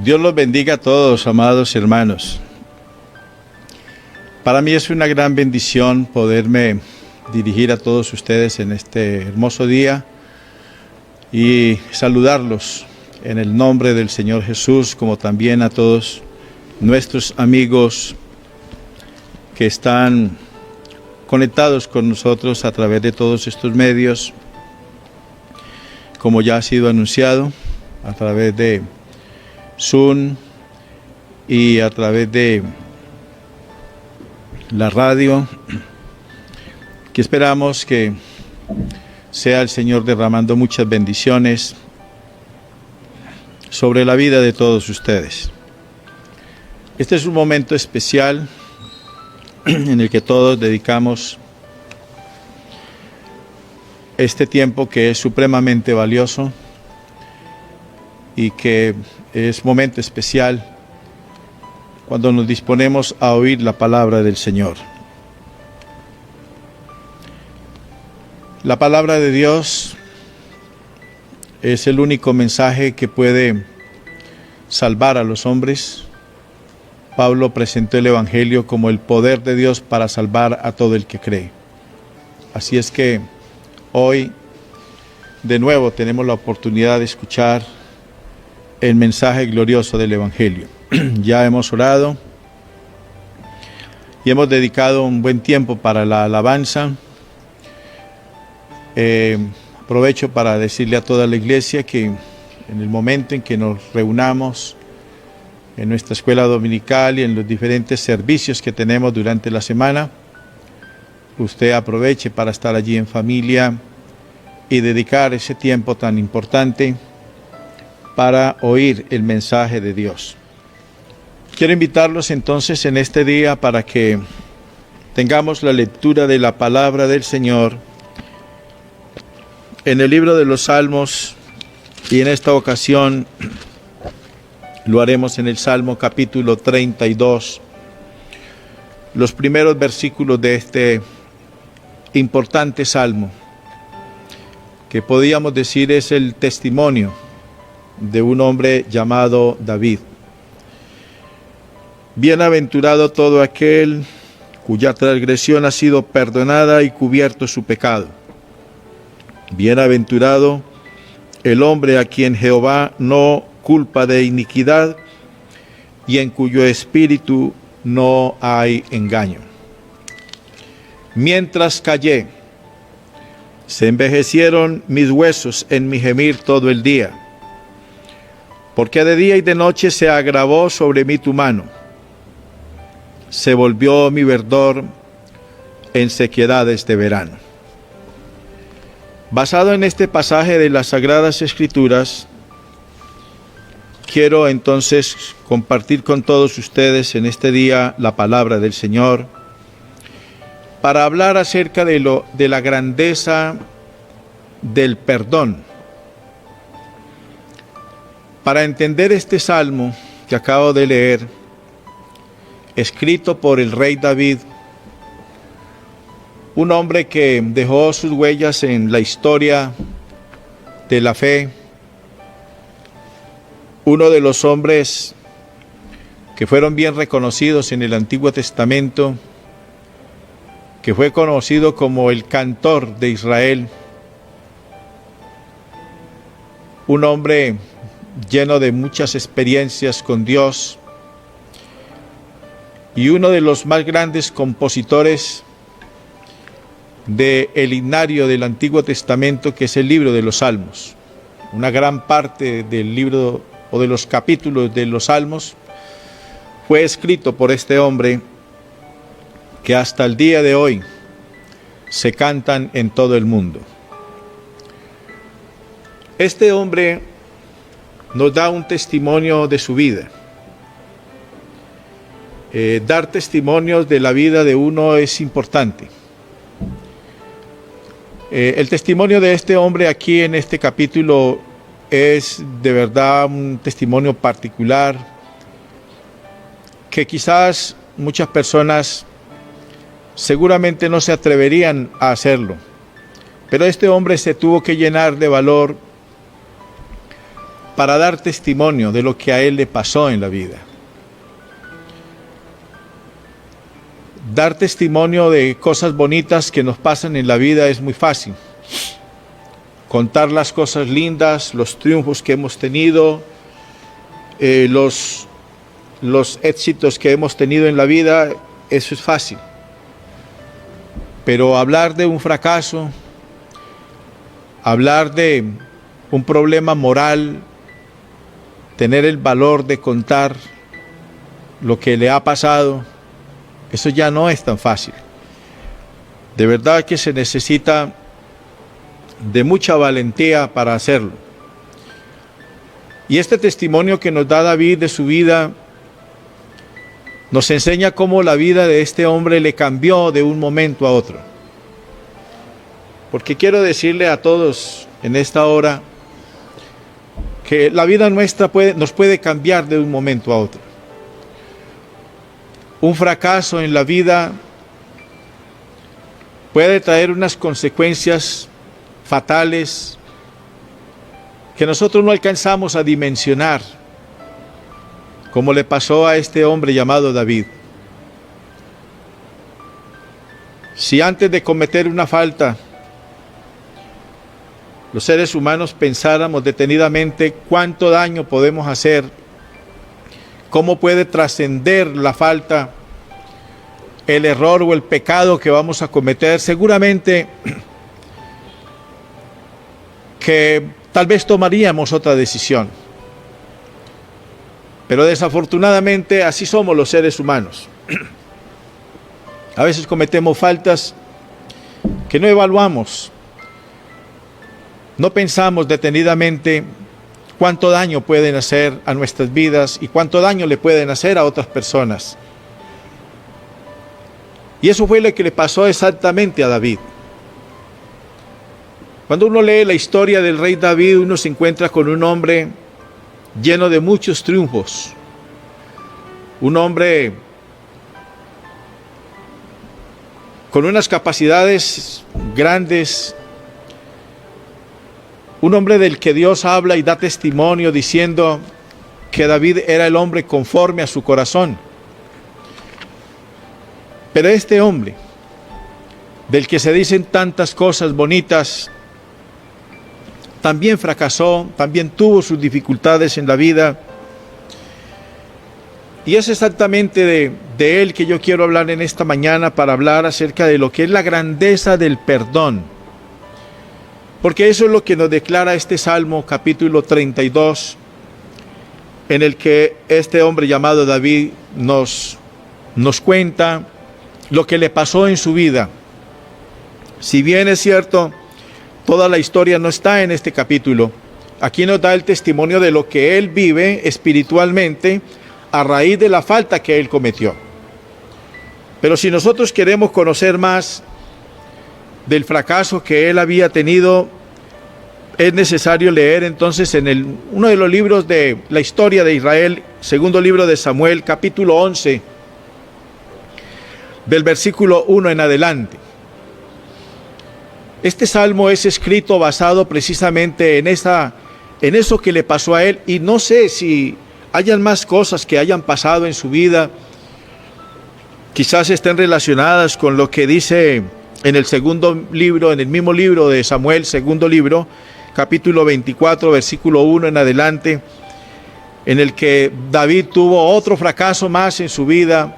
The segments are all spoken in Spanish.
Dios los bendiga a todos, amados hermanos. Para mí es una gran bendición poderme dirigir a todos ustedes en este hermoso día y saludarlos en el nombre del Señor Jesús, como también a todos nuestros amigos que están conectados con nosotros a través de todos estos medios, como ya ha sido anunciado, a través de Zoom y a través de la radio, que esperamos que sea el Señor derramando muchas bendiciones sobre la vida de todos ustedes. Este es un momento especial en el que todos dedicamos este tiempo que es supremamente valioso y que es momento especial cuando nos disponemos a oír la palabra del Señor. La palabra de Dios es el único mensaje que puede salvar a los hombres. Pablo presentó el Evangelio como el poder de Dios para salvar a todo el que cree. Así es que hoy de nuevo tenemos la oportunidad de escuchar el mensaje glorioso del Evangelio. Ya hemos orado y hemos dedicado un buen tiempo para la alabanza. Aprovecho para decirle a toda la iglesia que en el momento en que nos reunamos en nuestra escuela dominical y en los diferentes servicios que tenemos durante la semana, usted aproveche para estar allí en familia y dedicar ese tiempo tan importante para oír el mensaje de Dios. Quiero invitarlos entonces en este día para que tengamos la lectura de la palabra del Señor en el libro de los Salmos, y en esta ocasión lo haremos en el Salmo capítulo 32, los primeros versículos de este importante salmo, que podríamos decir es el testimonio de un hombre llamado David. Bienaventurado todo aquel cuya transgresión ha sido perdonada y cubierto su pecado. Bienaventurado el hombre a quien Jehová no culpa de iniquidad y en cuyo espíritu no hay engaño. Mientras callé, se envejecieron mis huesos en mi gemir todo el día, porque de día y de noche se agravó sobre mí tu mano. Se volvió mi verdor en sequedades de verano. Basado en este pasaje de las Sagradas Escrituras, quiero entonces compartir con todos ustedes en este día la palabra del Señor para hablar acerca de la grandeza del perdón. Para entender este salmo que acabo de leer, escrito por el rey David, un hombre que dejó sus huellas en la historia de la fe, uno de los hombres que fueron bien reconocidos en el Antiguo Testamento, que fue conocido como el cantor de Israel, un hombre lleno de muchas experiencias con Dios y uno de los más grandes compositores del himnario del Antiguo Testamento, que es el libro de los Salmos. Una gran parte del libro o de los capítulos de los Salmos fue escrito por este hombre, que hasta el día de hoy se cantan en todo el mundo. Este hombre nos da un testimonio de su vida. Dar testimonios de la vida de uno es importante. El testimonio de este hombre aquí en este capítulo es de verdad un testimonio particular que quizás muchas personas seguramente no se atreverían a hacerlo, pero este hombre se tuvo que llenar de valor para dar testimonio de lo que a él le pasó en la vida. Dar testimonio de cosas bonitas que nos pasan en la vida es muy fácil. Contar las cosas lindas, los triunfos que hemos tenido, los éxitos que hemos tenido en la vida, eso es fácil. Pero hablar de un fracaso, hablar de un problema moral, tener el valor de contar lo que le ha pasado, eso ya no es tan fácil. De verdad que se necesita de mucha valentía para hacerlo. Y este testimonio que nos da David de su vida nos enseña cómo la vida de este hombre le cambió de un momento a otro. Porque quiero decirle a todos en esta hora que la vida nuestra nos puede cambiar de un momento a otro. Un fracaso en la vida puede traer unas consecuencias fatales que nosotros no alcanzamos a dimensionar, como le pasó a este hombre llamado David. Si antes de cometer una falta, los seres humanos pensáramos detenidamente cuánto daño podemos hacer, cómo puede trascender la falta, el error o el pecado que vamos a cometer, seguramente que tal vez tomaríamos otra decisión. Pero desafortunadamente así somos los seres humanos. A veces cometemos faltas que no evaluamos. No pensamos detenidamente cuánto daño pueden hacer a nuestras vidas y cuánto daño le pueden hacer a otras personas. Y eso fue lo que le pasó exactamente a David. Cuando uno lee la historia del rey David, uno se encuentra con un hombre lleno de muchos triunfos. Un hombre con unas capacidades grandes. Un hombre del que Dios habla y da testimonio diciendo que David era el hombre conforme a su corazón. Pero este hombre, del que se dicen tantas cosas bonitas, también fracasó, también tuvo sus dificultades en la vida. Y es exactamente de él que yo quiero hablar en esta mañana, para hablar acerca de lo que es la grandeza del perdón. Porque eso es lo que nos declara este Salmo capítulo 32, en el que este hombre llamado David nos cuenta lo que le pasó en su vida. Si bien es cierto, toda la historia no está en este capítulo, aquí nos da el testimonio de lo que él vive espiritualmente a raíz de la falta que él cometió. Pero si nosotros queremos conocer más del fracaso que él había tenido, es necesario leer entonces en uno de los libros de la historia de Israel, segundo libro de Samuel, capítulo 11, del versículo 1 en adelante. Este salmo es escrito basado precisamente en eso que le pasó a él, y no sé si hayan más cosas que hayan pasado en su vida, quizás estén relacionadas con lo que dice en el segundo libro, en el mismo libro de Samuel, segundo libro, capítulo 24, versículo 1 en adelante, en el que David tuvo otro fracaso más en su vida,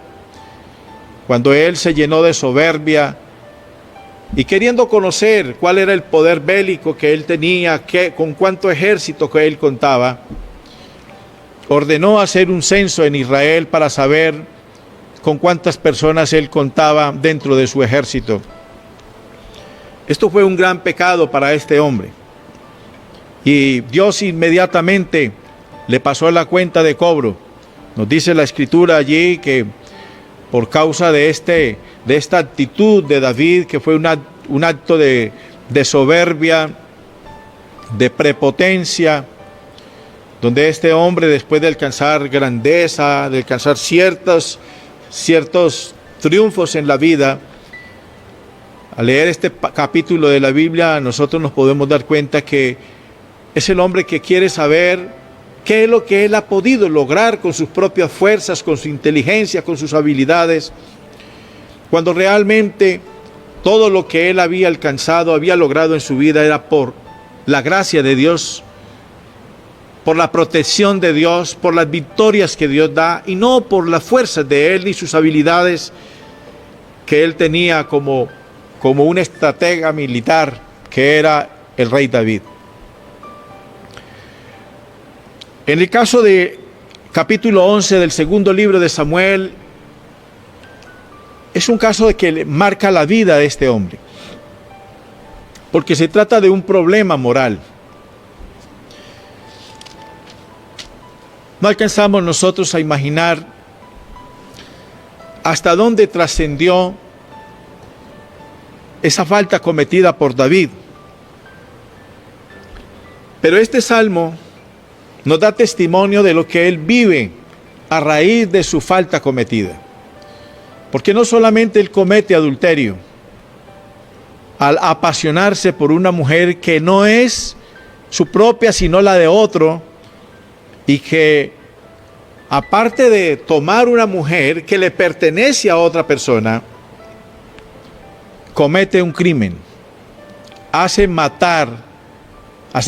cuando él se llenó de soberbia y queriendo conocer cuál era el poder bélico que él tenía, con cuánto ejército que él contaba, ordenó hacer un censo en Israel para saber con cuántas personas él contaba dentro de su ejército. Esto fue un gran pecado para este hombre. Y Dios inmediatamente le pasó la cuenta de cobro. Nos dice la Escritura allí que por causa de esta actitud de David, que fue un acto de soberbia, de prepotencia, donde este hombre, después de alcanzar grandeza, de alcanzar ciertos triunfos en la vida, al leer este capítulo de la Biblia, nosotros nos podemos dar cuenta que es el hombre que quiere saber qué es lo que él ha podido lograr con sus propias fuerzas, con su inteligencia, con sus habilidades, cuando realmente todo lo que él había alcanzado, había logrado en su vida era por la gracia de Dios, por la protección de Dios, por las victorias que Dios da, y no por las fuerzas de él ni sus habilidades que él tenía como un estratega militar que era el rey David. En el caso de capítulo 11 del segundo libro de Samuel, es un caso de que marca la vida de este hombre, porque se trata de un problema moral. No alcanzamos nosotros a imaginar hasta dónde trascendió esa falta cometida por David. Pero este salmo nos da testimonio de lo que él vive a raíz de su falta cometida. Porque no solamente él comete adulterio al apasionarse por una mujer que no es su propia sino la de otro, y que aparte de tomar una mujer que le pertenece a otra persona, comete un crimen, hace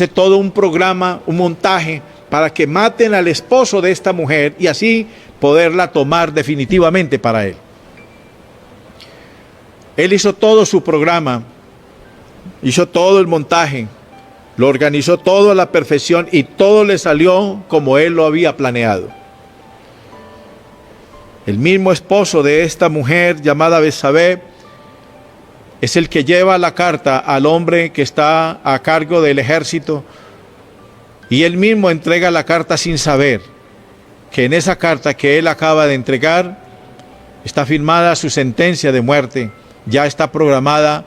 todo un programa, un montaje para que maten al esposo de esta mujer y así poderla tomar definitivamente para él. Él hizo todo su programa, hizo todo el montaje, lo organizó todo a la perfección y todo le salió como él lo había planeado. El mismo esposo de esta mujer llamada Betsabé es el que lleva la carta al hombre que está a cargo del ejército, y él mismo entrega la carta sin saber que en esa carta que él acaba de entregar está firmada su sentencia de muerte, ya está programada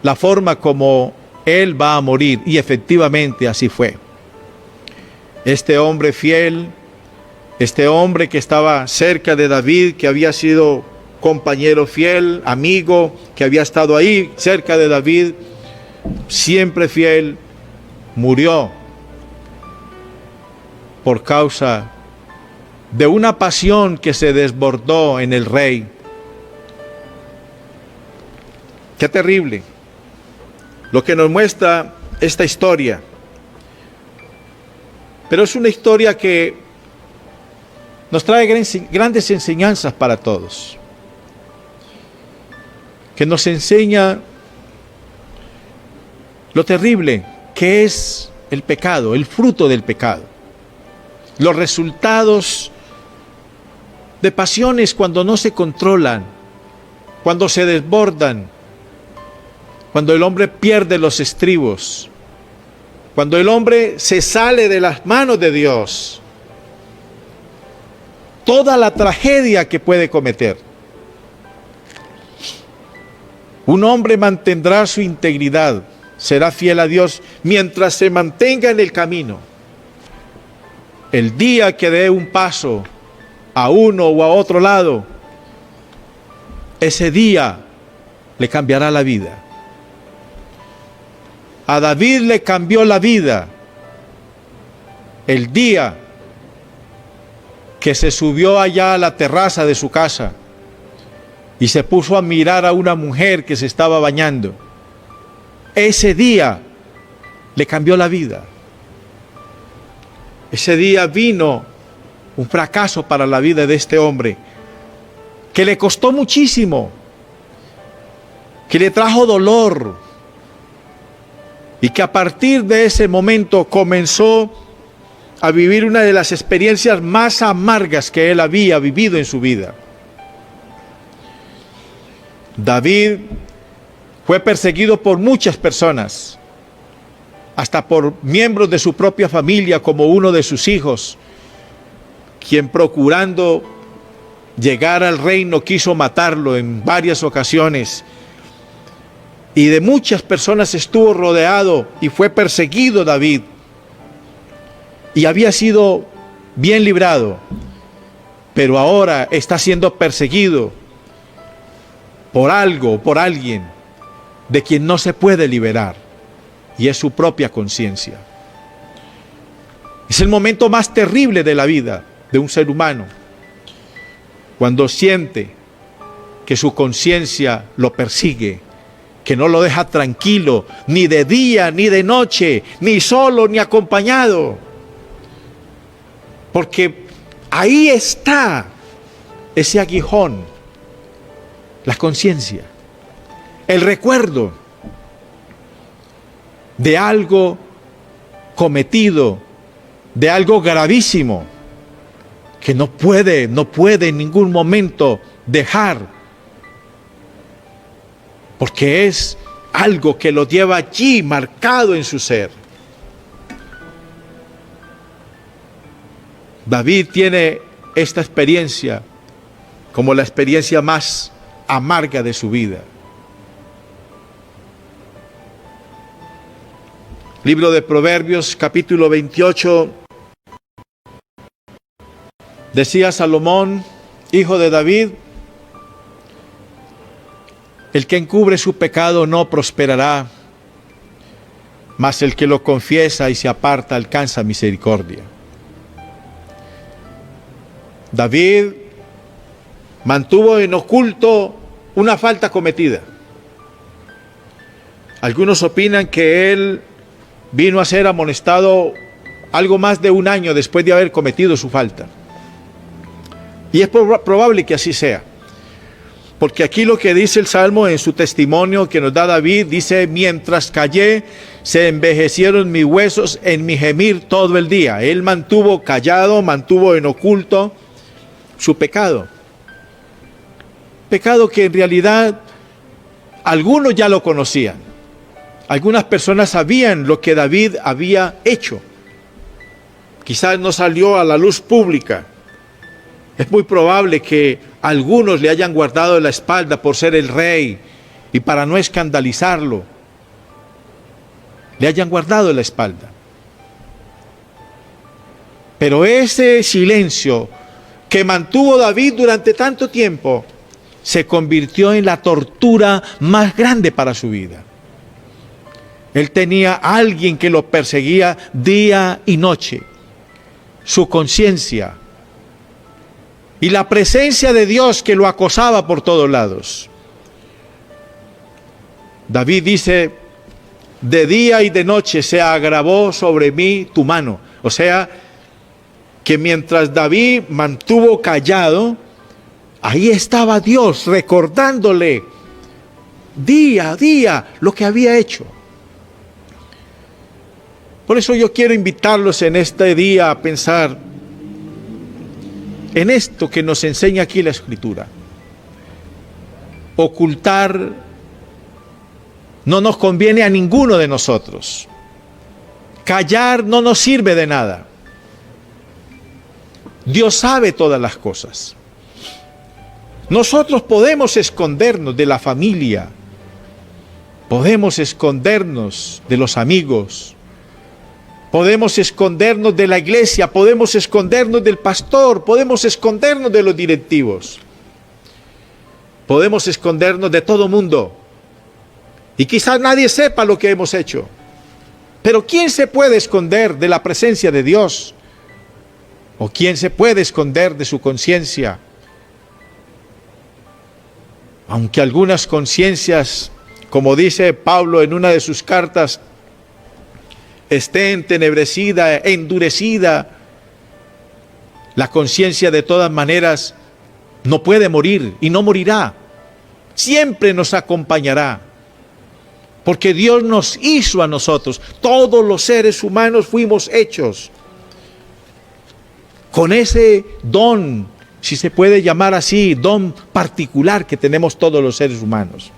la forma como él va a morir, y efectivamente así fue. Este hombre fiel, este hombre que estaba cerca de David, que había sido compañero fiel, amigo, que había estado ahí cerca de David, siempre fiel, murió por causa de una pasión que se desbordó en el rey. Qué terrible lo que nos muestra esta historia. Pero es una historia que nos trae grandes enseñanzas para todos, que nos enseña lo terrible que es el pecado, el fruto del pecado, los resultados de pasiones cuando no se controlan, cuando se desbordan, cuando el hombre pierde los estribos, cuando el hombre se sale de las manos de Dios, toda la tragedia que puede cometer. Un hombre mantendrá su integridad, será fiel a Dios mientras se mantenga en el camino. El día que dé un paso a uno o a otro lado, ese día le cambiará la vida. A David le cambió la vida el día que se subió allá a la terraza de su casa y se puso a mirar a una mujer que se estaba bañando. Ese día le cambió la vida. Ese día vino un fracaso para la vida de este hombre, que le costó muchísimo, que le trajo dolor, y que a partir de ese momento comenzó a vivir una de las experiencias más amargas que él había vivido en su vida. David fue perseguido por muchas personas, hasta por miembros de su propia familia, como uno de sus hijos, quien procurando llegar al reino quiso matarlo en varias ocasiones. Y de muchas personas estuvo rodeado y fue perseguido David. Y había sido bien librado, pero ahora está siendo perseguido por algo, por alguien de quien no se puede liberar, y es su propia conciencia. Es el momento más terrible de la vida de un ser humano, cuando siente que su conciencia lo persigue, que no lo deja tranquilo, ni de día, ni de noche, ni solo, ni acompañado. Porque ahí está ese aguijón, la conciencia, el recuerdo de algo cometido, de algo gravísimo, que no puede en ningún momento dejar, porque es algo que lo lleva allí marcado en su ser. David tiene esta experiencia como la experiencia más amarga de su vida. Libro de Proverbios, capítulo 28. Decía Salomón, hijo de David: el que encubre su pecado no prosperará, mas el que lo confiesa y se aparta alcanza misericordia. David mantuvo en oculto una falta cometida. Algunos opinan que él vino a ser amonestado algo más de un año después de haber cometido su falta. Y es probable que así sea. Porque aquí lo que dice el Salmo en su testimonio que nos da David, dice: mientras callé, se envejecieron mis huesos en mi gemir todo el día. Él mantuvo callado, mantuvo en oculto su pecado. Pecado que en realidad algunos ya lo conocían. Algunas personas sabían lo que David había hecho. Quizás no salió a la luz pública. Es muy probable que algunos le hayan guardado la espalda por ser el rey y para no escandalizarlo, le hayan guardado la espalda. Pero ese silencio que mantuvo David durante tanto tiempo se convirtió en la tortura más grande para su vida. Él tenía a alguien que lo perseguía día y noche, su conciencia, y la presencia de Dios que lo acosaba por todos lados. David dice: de día y de noche se agravó sobre mí tu mano. O sea, que mientras David mantuvo callado, ahí estaba Dios recordándole día a día lo que había hecho. Por eso yo quiero invitarlos en este día a pensar en esto que nos enseña aquí la Escritura. Ocultar no nos conviene a ninguno de nosotros. Callar no nos sirve de nada. Dios sabe todas las cosas. Nosotros podemos escondernos de la familia, podemos escondernos de los amigos, podemos escondernos de la iglesia, podemos escondernos del pastor, podemos escondernos de los directivos, podemos escondernos de todo mundo. Y quizás nadie sepa lo que hemos hecho. Pero ¿quién se puede esconder de la presencia de Dios? ¿O quién se puede esconder de su conciencia? Aunque algunas conciencias, como dice Pablo en una de sus cartas, esté entenebrecida, endurecida, la conciencia de todas maneras no puede morir y no morirá. Siempre nos acompañará. Porque Dios nos hizo a nosotros. Todos los seres humanos fuimos hechos con ese don, si se puede llamar así, don particular que tenemos todos los seres humanos,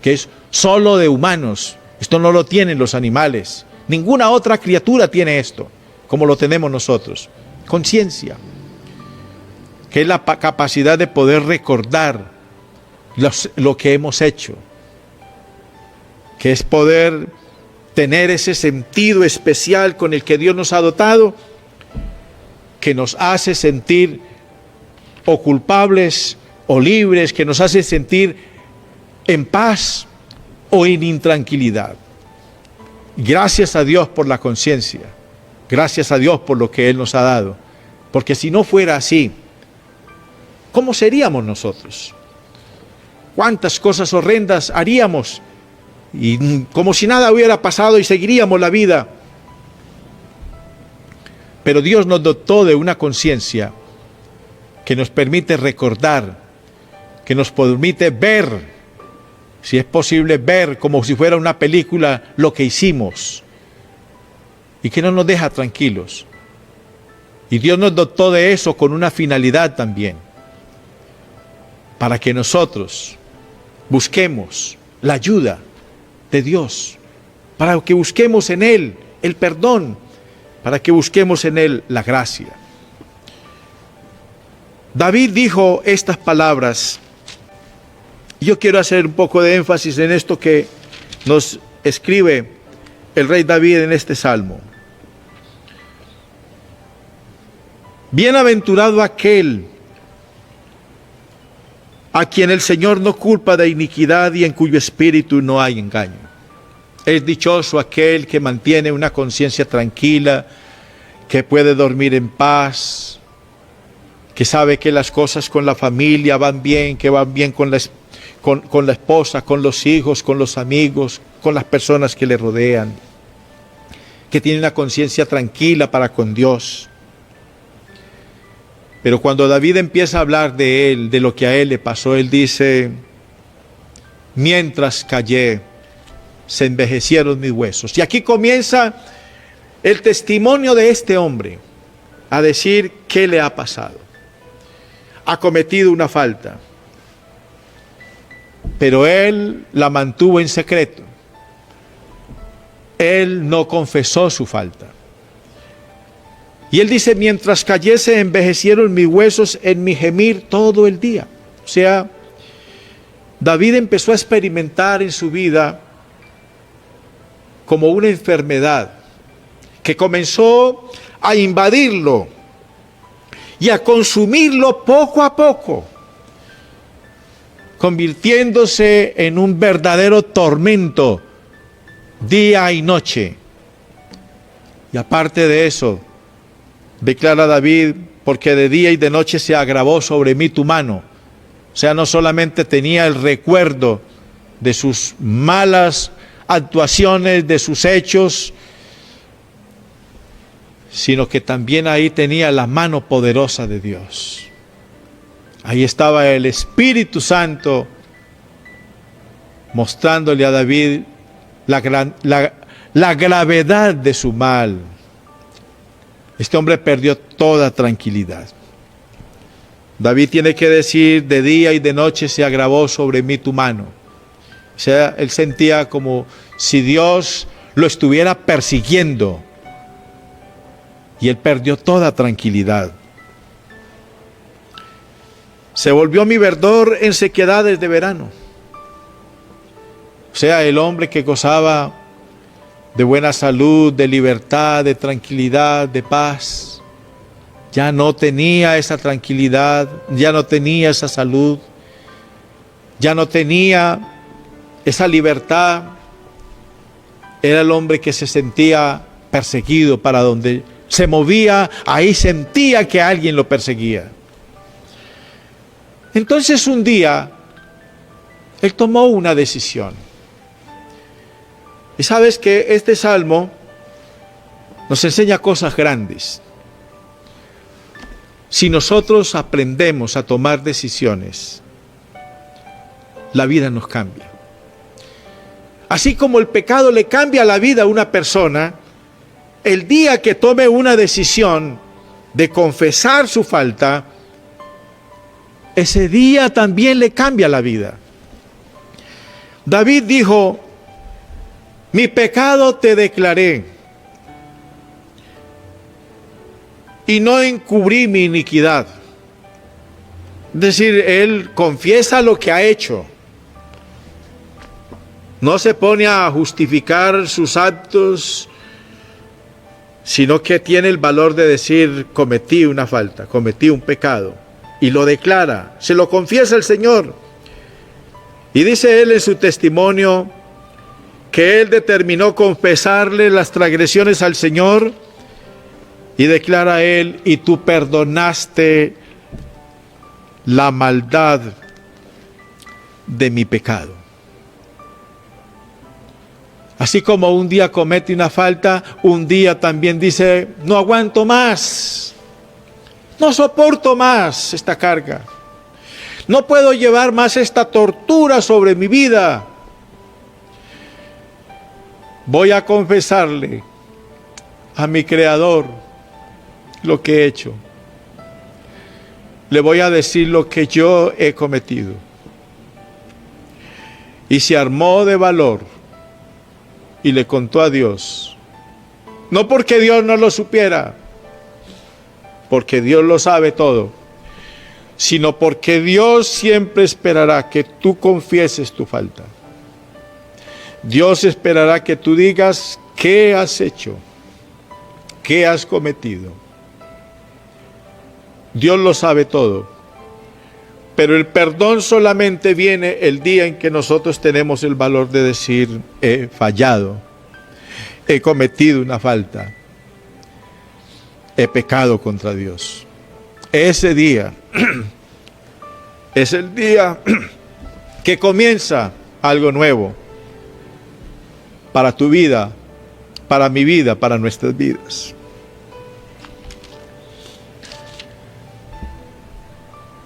que es solo de humanos. Esto no lo tienen los animales. Ninguna otra criatura tiene esto, como lo tenemos nosotros. Conciencia, que es la capacidad de poder recordar lo que hemos hecho, que es poder tener ese sentido especial con el que Dios nos ha dotado, que nos hace sentir o culpables o libres, que nos hace sentir en paz o en intranquilidad. Gracias a Dios por la conciencia Gracias a Dios por lo que Él nos ha dado. Porque si no fuera así, ¿cómo seríamos nosotros? ¿Cuántas cosas horrendas haríamos? Y como si nada hubiera pasado y seguiríamos la vida. Pero Dios nos dotó de una conciencia que nos permite recordar, que nos permite ver, si es posible ver como si fuera una película lo que hicimos, y que no nos deja tranquilos. Y Dios nos dotó de eso con una finalidad también, para que nosotros busquemos la ayuda de Dios, para que busquemos en Él el perdón, para que busquemos en Él la gracia. David dijo estas palabras. Yo quiero hacer un poco de énfasis en esto que nos escribe el rey David en este salmo. Bienaventurado aquel a quien el Señor no culpa de iniquidad y en cuyo espíritu no hay engaño. Es dichoso aquel que mantiene una conciencia tranquila, que puede dormir en paz, que sabe que las cosas con la familia van bien, que van bien con la esposa, con los hijos, con los amigos, con las personas que le rodean, que tiene una conciencia tranquila para con Dios. Pero cuando David empieza a hablar de él, de lo que a él le pasó, él dice: mientras callé, se envejecieron mis huesos. Y aquí comienza el testimonio de este hombre a decir qué le ha pasado. Ha cometido una falta, pero él la mantuvo en secreto. Él no confesó su falta. Y él dice: mientras callé se envejecieron mis huesos en mi gemir todo el día. O sea, David empezó a experimentar en su vida como una enfermedad que comenzó a invadirlo y a consumirlo poco a poco, convirtiéndose en un verdadero tormento día y noche. Y aparte de eso, declara David: porque de día y de noche se agravó sobre mí tu mano. O sea, no solamente tenía el recuerdo de sus malas actuaciones, de sus hechos, sino que también ahí tenía la mano poderosa de Dios. Ahí estaba el Espíritu Santo mostrándole a David la gravedad de su mal. Este hombre perdió toda tranquilidad. David tiene que decir: de día y de noche se agravó sobre mí tu mano. O sea, él sentía como si Dios lo estuviera persiguiendo. Y él perdió toda tranquilidad. Se volvió mi verdor en sequedades de verano. O sea, el hombre que gozaba de buena salud, de libertad, de tranquilidad, de paz, ya no tenía esa tranquilidad, ya no tenía esa salud, ya no tenía esa libertad. Era el hombre que se sentía perseguido. Para donde se movía, ahí sentía que alguien lo perseguía. Entonces un día, él tomó una decisión. Y sabes que este salmo nos enseña cosas grandes. Si nosotros aprendemos a tomar decisiones, la vida nos cambia. Así como el pecado le cambia la vida a una persona, el día que tome una decisión de confesar su falta, ese día también le cambia la vida. David dijo: mi pecado te declaré y no encubrí mi iniquidad. Es decir, él confiesa lo que ha hecho. No se pone a justificar sus actos, sino que tiene el valor de decir: cometí una falta, cometí un pecado. Y lo declara, se lo confiesa al Señor. Y dice él en su testimonio que él determinó confesarle las transgresiones al Señor Y declara él, y tú perdonaste la maldad de mi pecado. Así como un día comete una falta, un día también dice, no aguanto más, no soporto más esta carga, no puedo llevar más esta tortura sobre mi vida. Voy a confesarle a mi Creador lo que he hecho. Le voy a decir lo que yo he cometido. Y se armó de valor y le contó a Dios. No porque Dios no lo supiera, porque Dios lo sabe todo, sino porque Dios siempre esperará que tú confieses tu falta. Dios esperará que tú digas qué has hecho, qué has cometido. Dios lo sabe todo, pero el perdón solamente viene el día en que nosotros tenemos el valor de decir, he fallado, he cometido una falta, he pecado contra Dios. Ese día es el día que comienza algo nuevo para tu vida, para mi vida, para nuestras vidas.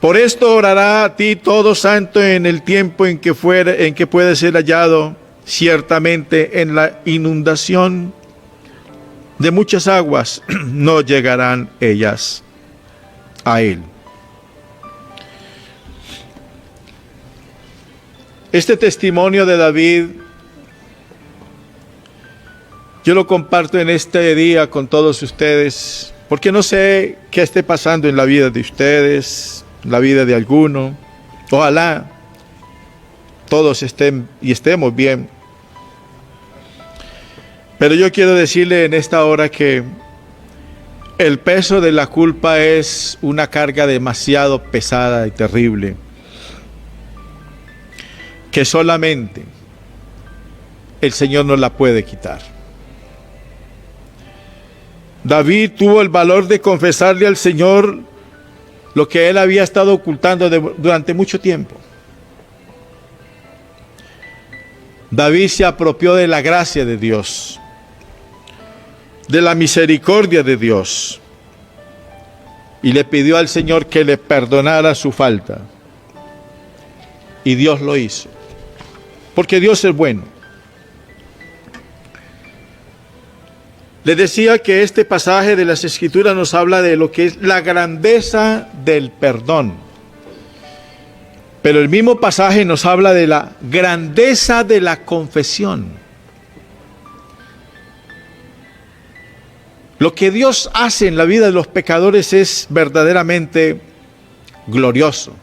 Por esto orará a ti todo santo en el tiempo en que puede ser hallado ciertamente en la inundación de muchas aguas, no llegarán ellas a él. Este testimonio de David, yo lo comparto en este día con todos ustedes, porque no sé qué esté pasando en la vida de ustedes, la vida de alguno. Ojalá todos estemos bien. Pero yo quiero decirle en esta hora que el peso de la culpa es una carga demasiado pesada y terrible, que solamente el Señor nos la puede quitar. David tuvo el valor de confesarle al Señor lo que él había estado ocultando durante mucho tiempo. David se apropió de la gracia de Dios, de la misericordia de Dios, y le pidió al Señor que le perdonara su falta. Y Dios lo hizo, porque Dios es bueno. Le decía que este pasaje de las Escrituras nos habla de lo que es la grandeza del perdón. Pero el mismo pasaje nos habla de la grandeza de la confesión. Lo que Dios hace en la vida de los pecadores es verdaderamente glorioso.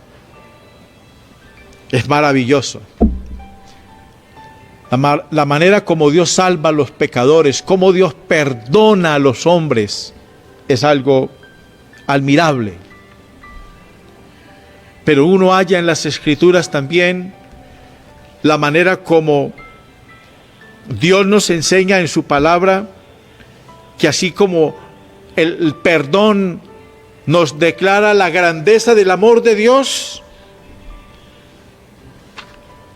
Es maravilloso. La manera como Dios salva a los pecadores, como Dios perdona a los hombres, es algo admirable. Pero uno halla en las Escrituras también la manera como Dios nos enseña en su palabra que así como el perdón nos declara la grandeza del amor de Dios,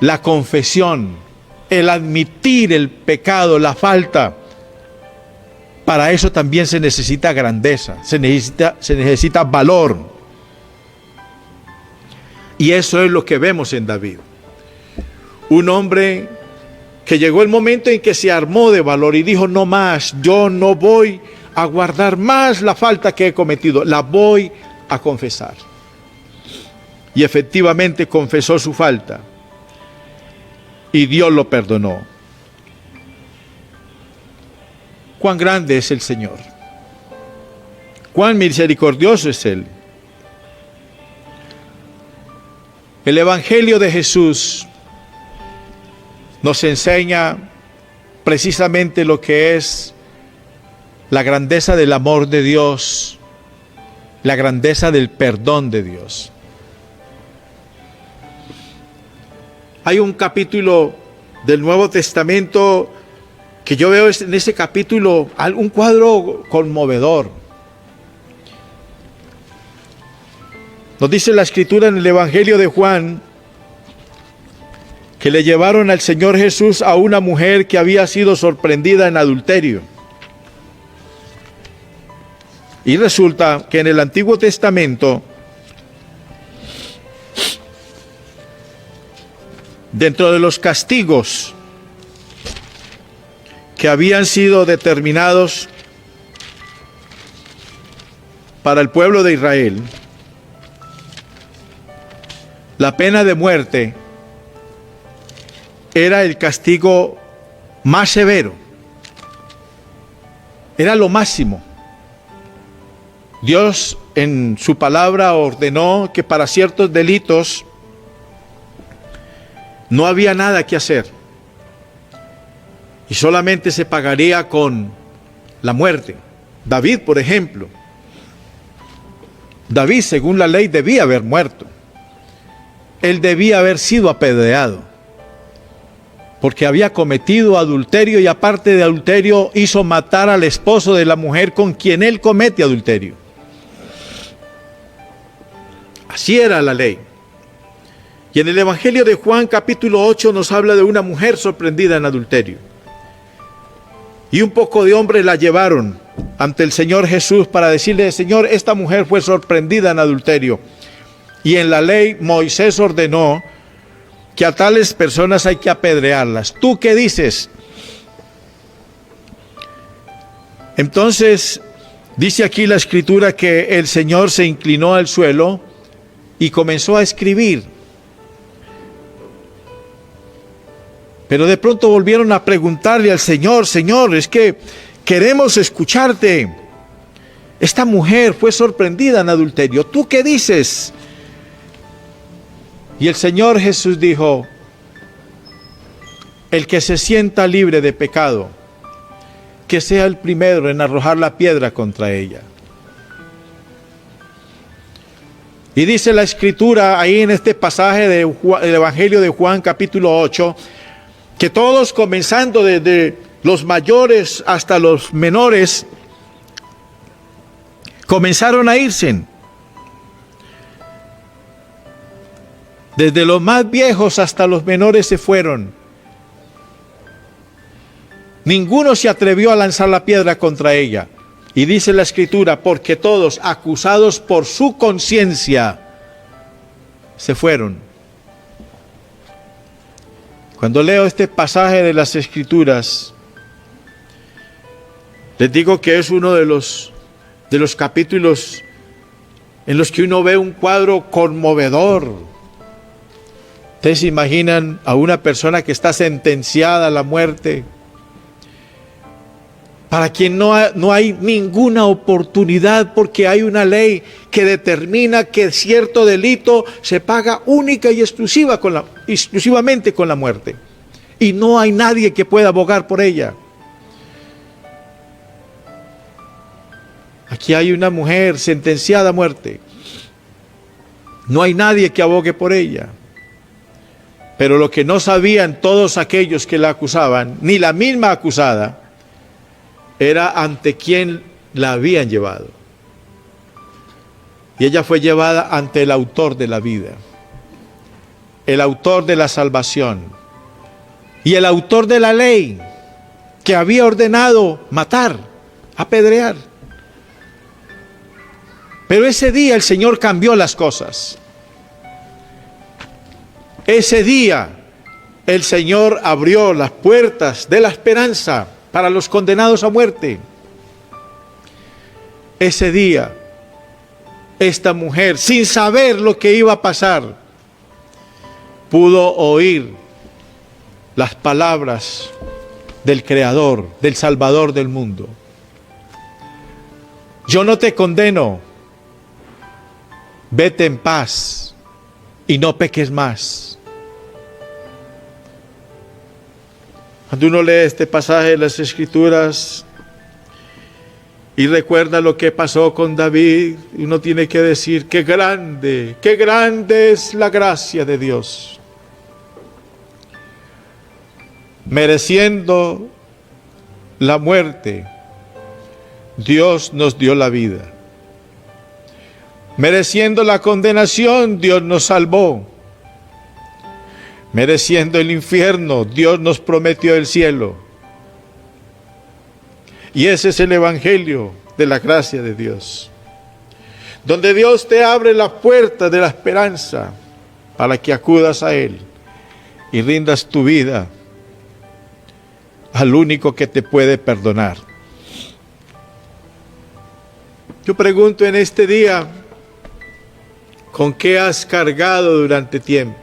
la confesión, el admitir el pecado, la falta, para eso también se necesita grandeza, se necesita valor. Y eso es lo que vemos en David. Un hombre que llegó el momento en que se armó de valor y dijo, no más, yo no voy a guardar más la falta que he cometido, la voy a confesar. Y efectivamente confesó su falta. Y Dios lo perdonó. Cuán grande es el Señor. Cuán misericordioso es Él. El Evangelio de Jesús nos enseña precisamente lo que es la grandeza del amor de Dios, la grandeza del perdón de Dios. Hay un capítulo del Nuevo Testamento que yo veo en ese capítulo un cuadro conmovedor. Nos dice la Escritura en el Evangelio de Juan que le llevaron al Señor Jesús a una mujer que había sido sorprendida en adulterio. Y resulta que en el Antiguo Testamento, dentro de los castigos que habían sido determinados para el pueblo de Israel, la pena de muerte era el castigo más severo, era lo máximo. Dios en su palabra ordenó que para ciertos delitos no había nada que hacer y solamente se pagaría con la muerte. David, por ejemplo, David, según la ley, debía haber muerto. Él debía haber sido apedreado porque había cometido adulterio y aparte de adulterio hizo matar al esposo de la mujer con quien él comete adulterio. Así era la ley. Y en el Evangelio de Juan capítulo 8 nos habla de una mujer sorprendida en adulterio. Y un poco de hombres la llevaron ante el Señor Jesús para decirle: Señor, esta mujer fue sorprendida en adulterio. Y en la ley Moisés ordenó que a tales personas hay que apedrearlas. ¿Tú qué dices? Entonces, dice aquí la Escritura que el Señor se inclinó al suelo y comenzó a escribir. Pero de pronto volvieron a preguntarle al Señor: Señor, es que queremos escucharte. Esta mujer fue sorprendida en adulterio. ¿Tú qué dices? Y el Señor Jesús dijo: el que se sienta libre de pecado, que sea el primero en arrojar la piedra contra ella. Y dice la Escritura ahí en este pasaje del Evangelio de Juan capítulo 8, que todos, comenzando desde los mayores hasta los menores, comenzaron a irse. Desde los más viejos hasta los menores se fueron. Ninguno se atrevió a lanzar la piedra contra ella. Y dice la Escritura, porque todos, acusados por su conciencia, se fueron. Cuando leo este pasaje de las Escrituras, les digo que es uno de los capítulos en los que uno ve un cuadro conmovedor. Ustedes se imaginan a una persona que está sentenciada a la muerte, para quien no hay ninguna oportunidad, porque hay una ley que determina que cierto delito se paga única y exclusivamente con la muerte, y no hay nadie que pueda abogar por ella. Aquí hay una mujer sentenciada a muerte, no hay nadie que abogue por ella. Pero lo que no sabían todos aquellos que la acusaban, ni la misma acusada, era ante quién la habían llevado. Y ella fue llevada ante el autor de la vida, el autor de la salvación y el autor de la ley que había ordenado matar, apedrear. Pero ese día el Señor cambió las cosas. Ese día el Señor abrió las puertas de la esperanza para los condenados a muerte. Ese día, esta mujer, sin saber lo que iba a pasar, pudo oír las palabras del Creador, del Salvador del mundo. Yo no te condeno, vete en paz y no peques más. Cuando uno lee este pasaje de las Escrituras y recuerda lo que pasó con David, uno tiene que decir: qué grande es la gracia de Dios. Mereciendo la muerte, Dios nos dio la vida. Mereciendo la condenación, Dios nos salvó. Mereciendo el infierno, Dios nos prometió el cielo. Y ese es el evangelio de la gracia de Dios, donde Dios te abre la puerta de la esperanza para que acudas a Él y rindas tu vida al único que te puede perdonar. Yo pregunto en este día, ¿con qué has cargado durante tiempo?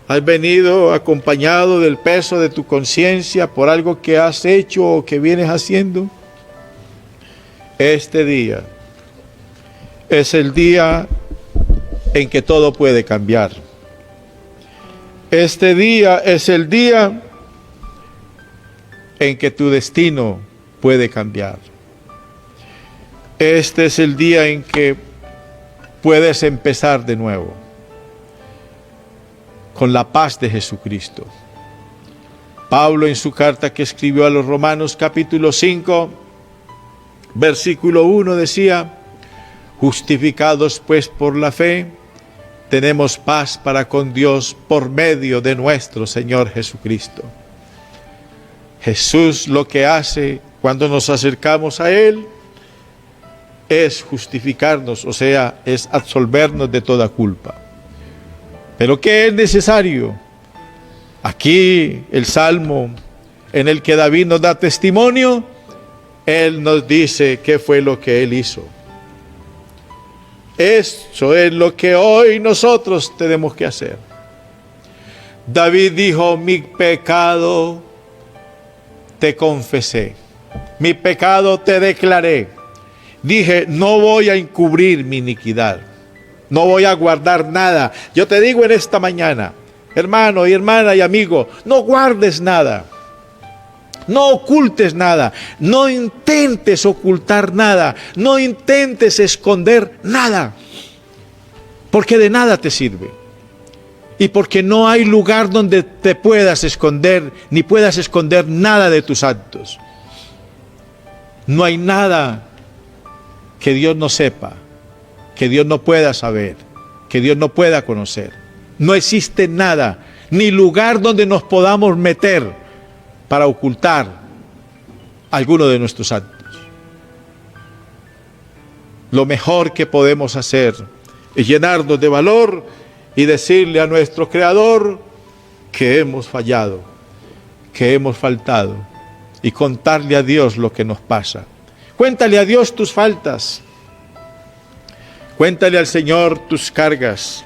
¿Has venido acompañado del peso de tu conciencia por algo que has hecho o que vienes haciendo? Este día es el día en que todo puede cambiar. Este día es el día en que tu destino puede cambiar. Este es el día en que puedes empezar de nuevo con la paz de Jesucristo. Pablo, en su carta que escribió a los Romanos capítulo 5, versículo 1, decía: justificados pues por la fe, tenemos paz para con Dios por medio de nuestro Señor Jesucristo. Jesús lo que hace cuando nos acercamos a Él es justificarnos, o sea, es absolvernos de toda culpa. ¿Pero qué es necesario? Aquí el Salmo en el que David nos da testimonio, él nos dice qué fue lo que él hizo. Eso es lo que hoy nosotros tenemos que hacer. David dijo: mi pecado te confesé, mi pecado te declaré. Dije, no voy a encubrir mi iniquidad, no voy a guardar nada. Yo te digo en esta mañana, hermano y hermana y amigo, no guardes nada, no ocultes nada, no intentes ocultar nada, no intentes esconder nada, porque de nada te sirve. Y porque no hay lugar donde te puedas esconder, ni puedas esconder nada de tus actos. No hay nada que Dios no sepa, que Dios no pueda saber, que Dios no pueda conocer. No existe nada, ni lugar donde nos podamos meter para ocultar alguno de nuestros actos. Lo mejor que podemos hacer es llenarnos de valor y decirle a nuestro Creador que hemos fallado, que hemos faltado, y contarle a Dios lo que nos pasa. Cuéntale a Dios tus faltas. Cuéntale al Señor tus cargas.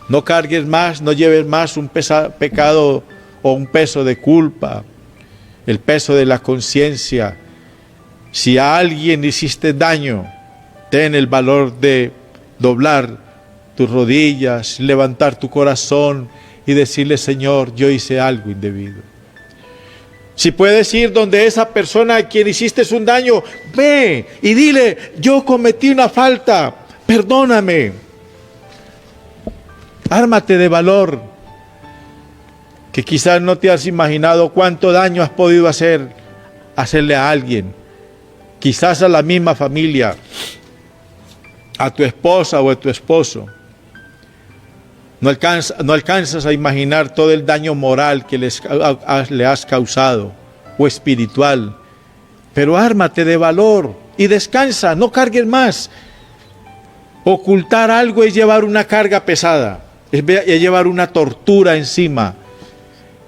No cargues más, no lleves más un pecado o un peso de culpa, el peso de la conciencia. Si a alguien hiciste daño, ten el valor de doblar tus rodillas, levantar tu corazón y decirle: Señor, yo hice algo indebido. Si puedes ir donde esa persona a quien hiciste un daño, ve y dile: yo cometí una falta, perdóname. Ármate de valor, que quizás no te has imaginado cuánto daño has podido hacerle a alguien, quizás a la misma familia, a tu esposa o a tu esposo. No alcanzas a imaginar todo el daño moral que le has causado, o espiritual. Pero ármate de valor y descansa, no cargues más. Ocultar algo es llevar una carga pesada, es llevar una tortura encima.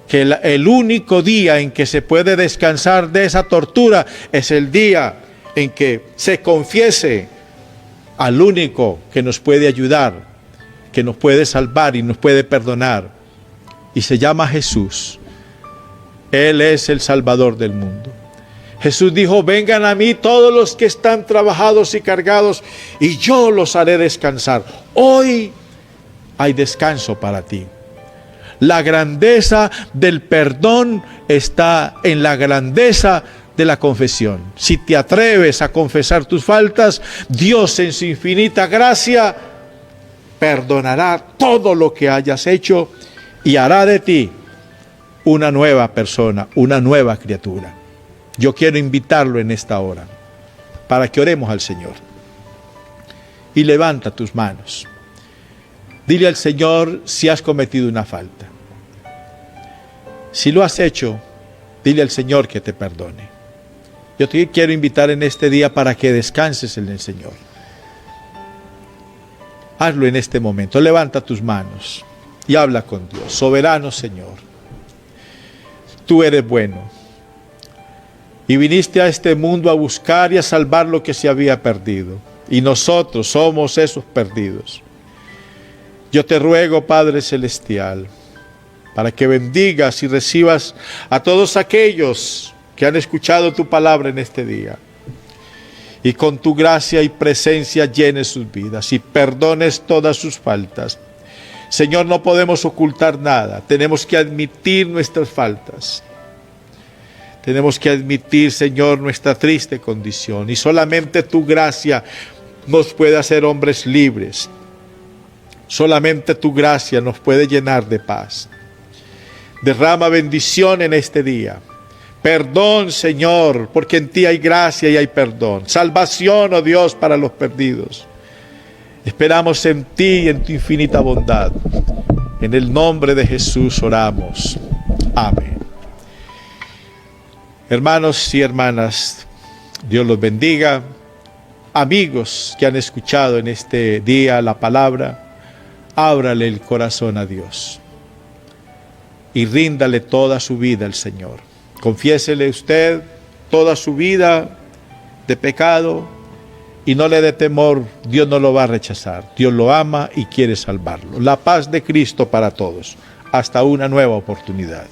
Que el único día en que se puede descansar de esa tortura es el día en que se confiese al único que nos puede ayudar, que nos puede salvar y nos puede perdonar, y se llama Jesús. Él es el Salvador del mundo. Jesús dijo: vengan a mí todos los que están trabajados y cargados, y yo los haré descansar. Hoy hay descanso para ti. La grandeza del perdón está en la grandeza de la confesión. Si te atreves a confesar tus faltas, Dios en su infinita gracia perdonará todo lo que hayas hecho y hará de ti una nueva persona, una nueva criatura. Yo quiero invitarlo en esta hora para que oremos al Señor. y levanta tus manos. Dile al Señor si has cometido una falta. Si lo has hecho, dile al Señor que te perdone. Yo te quiero invitar en este día para que descanses en el Señor. Hazlo en este momento. Levanta tus manos y habla con Dios. Soberano Señor, tú eres bueno y viniste a este mundo a buscar y a salvar lo que se había perdido. Y nosotros somos esos perdidos. Yo te ruego, Padre Celestial, para que bendigas y recibas a todos aquellos que han escuchado tu palabra en este día. Y con tu gracia y presencia llenes sus vidas y perdones todas sus faltas. Señor, no podemos ocultar nada. Tenemos que admitir nuestras faltas. Tenemos que admitir, Señor, nuestra triste condición. Y solamente tu gracia nos puede hacer hombres libres. Solamente tu gracia nos puede llenar de paz. Derrama bendición en este día. Perdón, Señor, porque en ti hay gracia y hay perdón. Salvación, oh Dios, para los perdidos. Esperamos en ti y en tu infinita bondad. En el nombre de Jesús oramos. Amén. Hermanos y hermanas, Dios los bendiga. Amigos que han escuchado en este día la palabra, ábrale el corazón a Dios y ríndale toda su vida al Señor. Confiésele usted toda su vida de pecado y no le dé temor. Dios no lo va a rechazar. Dios lo ama y quiere salvarlo. La paz de Cristo para todos. Hasta una nueva oportunidad.